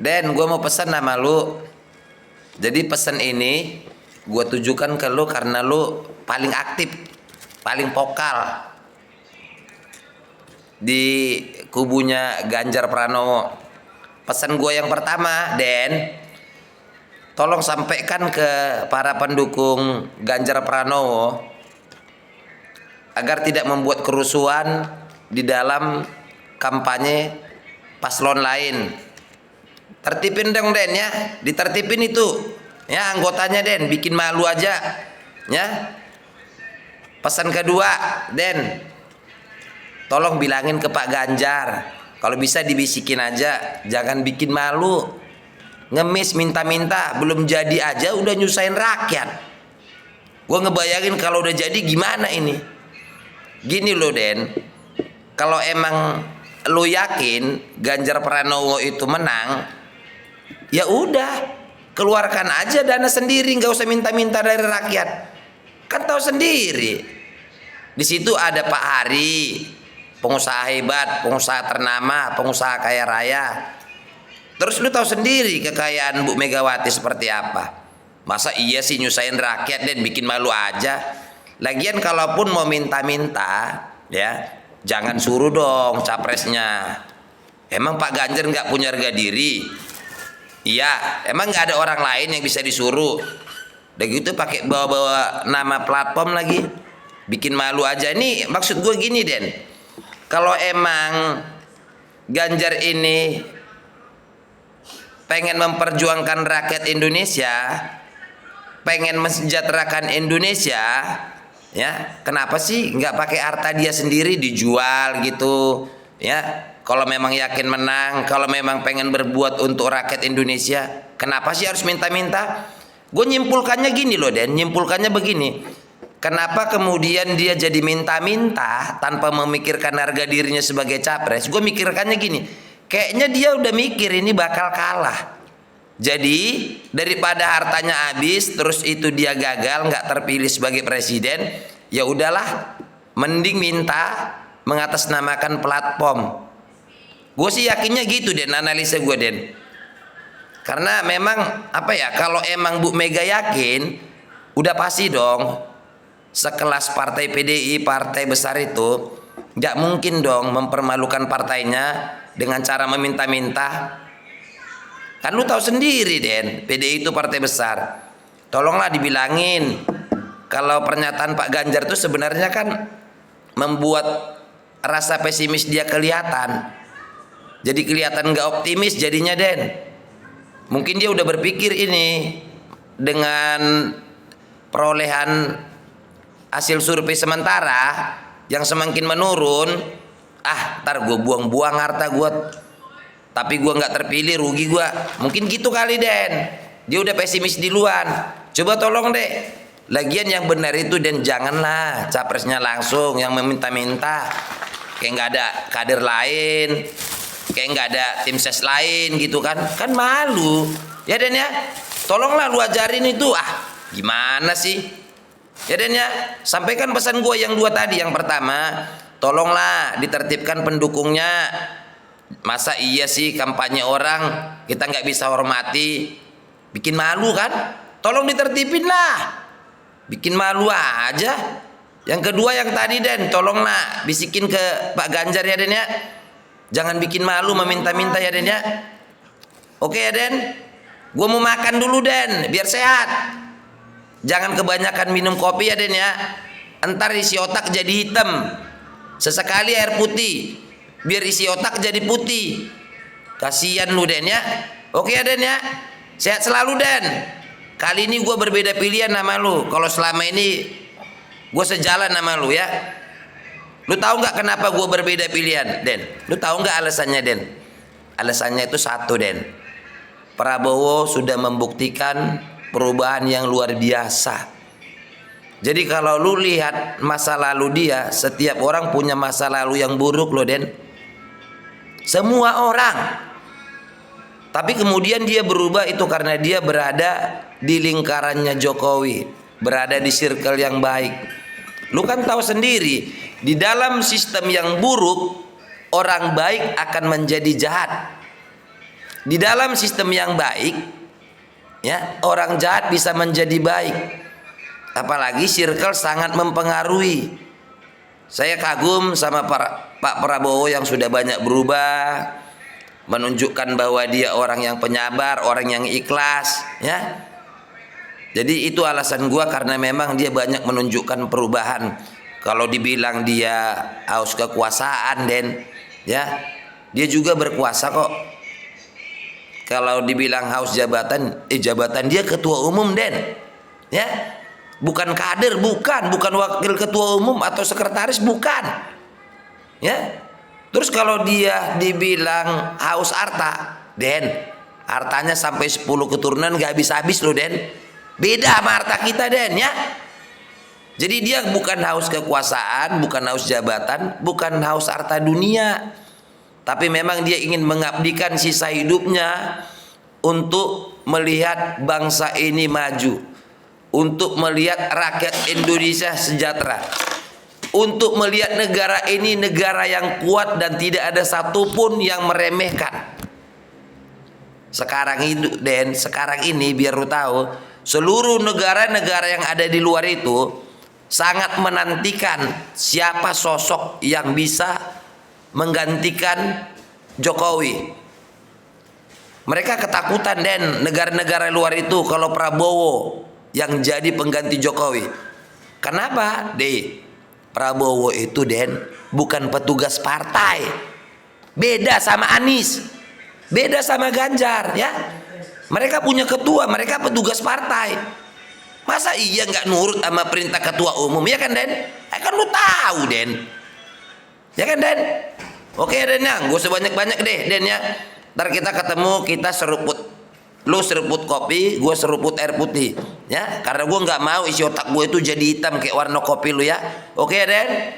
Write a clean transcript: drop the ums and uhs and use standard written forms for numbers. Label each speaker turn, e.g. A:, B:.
A: Den, gue mau pesan sama lu. Jadi pesan ini gue tujukan ke lu karena lu paling aktif, paling vokal di kubunya Ganjar Pranowo. Pesan gue yang pertama, Den, tolong sampaikan ke para pendukung Ganjar Pranowo agar tidak membuat kerusuhan di dalam kampanye paslon lain. Tertipin dong, Den, ya, ditertipin itu ya anggotanya, Den, bikin malu aja ya. Pesan kedua, Den, tolong bilangin ke Pak Ganjar, kalau bisa dibisikin aja, jangan bikin malu, ngemis minta-minta, belum jadi aja udah nyusahin rakyat. Gue ngebayangin kalau udah jadi gimana ini. Gini loh, Den, kalau emang lo yakin Ganjar Pranowo itu menang, ya udah, keluarkan aja dana sendiri, nggak usah minta-minta dari rakyat. Kan tahu sendiri, di situ ada Pak Hari, pengusaha hebat, pengusaha ternama, pengusaha kaya raya. Terus lu tahu sendiri kekayaan Bu Megawati seperti apa. Masa iya sih nyusahin rakyat dan bikin malu aja. Lagian kalaupun mau minta-minta, ya jangan suruh dong capresnya. Emang Pak Ganjar nggak punya harga diri? Iya, emang nggak ada orang lain yang bisa disuruh. Udah gitu pakai bawa-bawa nama platform lagi, bikin malu aja. Ini maksud gue gini, Den, kalau emang Ganjar ini pengen memperjuangkan rakyat Indonesia, pengen mensejahterakan Indonesia, ya kenapa sih nggak pakai harta dia sendiri dijual gitu, ya? Kalau memang yakin menang, kalau memang pengen berbuat untuk rakyat Indonesia, kenapa sih harus minta-minta? Gue nyimpulkannya gini loh, Den, nyimpulkannya begini. Kenapa kemudian dia jadi minta-minta tanpa memikirkan harga dirinya sebagai capres? Gue mikirkannya gini, kayaknya dia udah mikir ini bakal kalah. Jadi daripada hartanya habis, terus itu dia gagal, nggak terpilih sebagai presiden, ya udahlah, mending minta mengatasnamakan platform. Gue sih yakinnya gitu, Den, analisa gue, Den. Karena memang apa ya, kalau emang Bu Mega yakin, udah pasti dong sekelas partai PDI, partai besar itu nggak mungkin dong mempermalukan partainya dengan cara meminta-minta. Kan lu tahu sendiri, Den, PDI itu partai besar. Tolonglah dibilangin kalau pernyataan Pak Ganjar itu sebenarnya kan membuat rasa pesimis dia kelihatan. Jadi kelihatan nggak optimis jadinya, Den. Mungkin dia udah berpikir ini dengan perolehan hasil survei sementara yang semakin menurun, ntar gue buang-buang harta gue, tapi gue nggak terpilih, rugi gue. Mungkin gitu kali, Den. Dia udah pesimis duluan. Coba tolong deh, lagian yang benar itu, Den, janganlah capresnya langsung yang meminta-minta, kayak nggak ada kader lain, kayak nggak ada tim ses lain gitu kan malu ya, Den, ya. Tolonglah lu ajarin itu, gimana sih ya, Den, ya. Sampaikan pesan gue yang dua tadi. Yang pertama, tolonglah ditertibkan pendukungnya. Masa iya sih kampanye orang kita nggak bisa hormati, bikin malu kan? Tolong ditertibin lah, bikin malu aja. Yang kedua yang tadi, Den, tolonglah bisikin ke Pak Ganjar ya, Den, ya. Jangan bikin malu meminta-minta ya, Den, ya. Oke ya, Den. Gue mau makan dulu, Den, biar sehat. Jangan kebanyakan minum kopi ya, Den, ya. Entar isi otak jadi hitam. Sesekali air putih, biar isi otak jadi putih. Kasian lu, Den, ya. Oke ya, Den, ya. Sehat selalu, Den. Kali ini gue berbeda pilihan sama lu. Kalau selama ini gue sejalan sama lu, ya. Lu tahu nggak kenapa gue berbeda pilihan, Den? Lu tahu nggak alasannya, Den? Alasannya itu satu, Den. Prabowo sudah membuktikan perubahan yang luar biasa. Jadi kalau lu lihat masa lalu dia, setiap orang punya masa lalu yang buruk loh, Den. Semua orang. Tapi kemudian dia berubah itu karena dia berada di lingkarannya Jokowi, berada di circle yang baik. Lu kan tahu sendiri, di dalam sistem yang buruk, orang baik akan menjadi jahat. Di dalam sistem yang baik, ya, orang jahat bisa menjadi baik. Apalagi circle sangat mempengaruhi. Saya kagum sama Pak Prabowo yang sudah banyak berubah, menunjukkan bahwa dia orang yang penyabar, orang yang ikhlas, ya. Jadi itu alasan gua, karena memang dia banyak menunjukkan perubahan. Kalau dibilang dia haus kekuasaan, Den, ya, dia juga berkuasa kok. Kalau dibilang haus jabatan, jabatan dia ketua umum, Den, ya, bukan kader, bukan wakil ketua umum atau sekretaris, bukan, ya. Terus kalau dia dibilang haus harta, Den, hartanya sampai 10 keturunan gak habis-habis loh, Den. Beda sama harta kita, Den, ya. Jadi dia bukan haus kekuasaan, bukan haus jabatan, bukan haus harta dunia, tapi memang dia ingin mengabdikan sisa hidupnya untuk melihat bangsa ini maju, untuk melihat rakyat Indonesia sejahtera, untuk melihat negara ini negara yang kuat dan tidak ada satupun yang meremehkan. Sekarang itu, Den, sekarang ini biar lu tahu, seluruh negara-negara yang ada di luar itu sangat menantikan siapa sosok yang bisa menggantikan Jokowi. Mereka ketakutan, Den, negara-negara luar itu kalau Prabowo yang jadi pengganti Jokowi. Kenapa? Prabowo itu, Den, bukan petugas partai. Beda sama Anies, beda sama Ganjar, ya. Mereka punya ketua, mereka petugas partai. Masa iya nggak nurut sama perintah ketua umum, ya kan, Den? Kan lu tahu, Den, ya kan, Den? Oke, Den, ya, gak usah banyak-banyak deh, Den, ya. Ntar kita ketemu, kita seruput. Lu seruput kopi, gue seruput air putih, ya. Karena gue nggak mau isi otak gue itu jadi hitam kayak warna kopi lu, ya. Oke, Den?